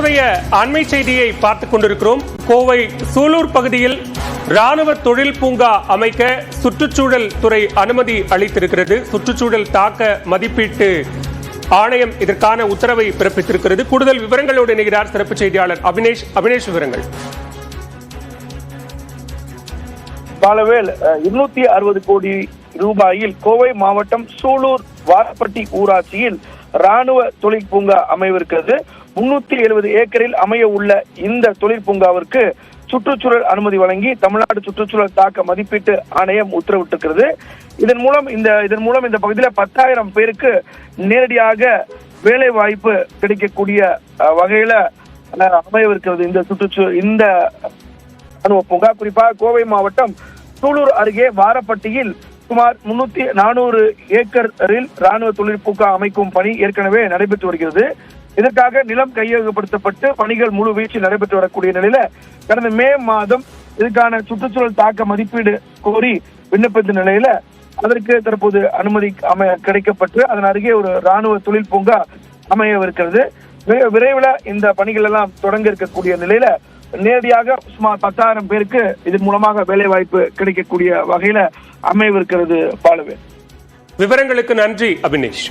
தற்போதைய அண்மை செய்தியை பார்த்துக் கொண்டிருக்கிறோம். கோவை சூலூர் பகுதியில் ராணுவ தொழில் பூங்கா அமைக்க சுற்றுச்சூழல் துறை அனுமதி அளித்திருக்கிறது. சுற்றுச்சூழல் தாக்க மதிப்பீட்டு ஆணையம் இதற்கான உத்தரவை பிறப்பித்திருக்கிறது. கூடுதல் விவரங்களோடு இணைகிறார் சிறப்பு செய்தியாளர் அபினேஷ். விவரங்கள். பாலவேல், 260 கோடி ரூபாயில் கோவை மாவட்டம் சூலூர் வாரப்பட்டி ஊராட்சியில் ராணுவ தொழில் பூங்கா அமைவிருக்கிறது. 370 ஏக்கரில் அமைய உள்ள இந்த தொழில் பூங்காவிற்கு சுற்றுச்சூழல் அனுமதி வழங்கி தமிழ்நாடு சுற்றுச்சூழல் தாக்க மதிப்பீட்டு ஆணையம் உத்தரவிட்டிருக்கிறது. இதன் மூலம் இந்த பகுதியில் 10,000 பேருக்கு நேரடியாக வேலை வாய்ப்பு கிடைக்கக்கூடிய வகையில அமையவிருக்கிறது இந்த ராணுவ பூங்கா. குறிப்பாக கோவை மாவட்டம் சூலூர் அருகே வாரப்பட்டியில் சுமார் 400 ஏக்கரில் ராணுவ தொழில் பூங்கா அமைக்கும் பணி ஏற்கனவே நடைபெற்று வருகிறது. இதற்காக நிலம் கையகப்படுத்தப்பட்டு பணிகள் முழு வீச்சில் நடைபெற்று வரக்கூடிய நிலையில கடந்த மே மாதம் இதுக்கான சுற்றுச்சூழல் தாக்க மதிப்பீடு கோரி விண்ணப்பித்த நிலையில அதற்கு தற்போது அனுமதி கிடைக்கப்பட்டு அதன் அருகே ஒரு ராணுவ தொழில் பூங்கா அமையவிருக்கிறது. விரைவில் இந்த பணிகள் எல்லாம் தொடங்க இருக்கக்கூடிய நிலையில நேரடியாக சுமார் 10,000 பேருக்கு இதன் மூலமாக வேலை வாய்ப்பு கிடைக்கக்கூடிய வகையில அமையவிருக்கிறது. பாலுவே, விவரங்களுக்கு நன்றி அபினேஷ்.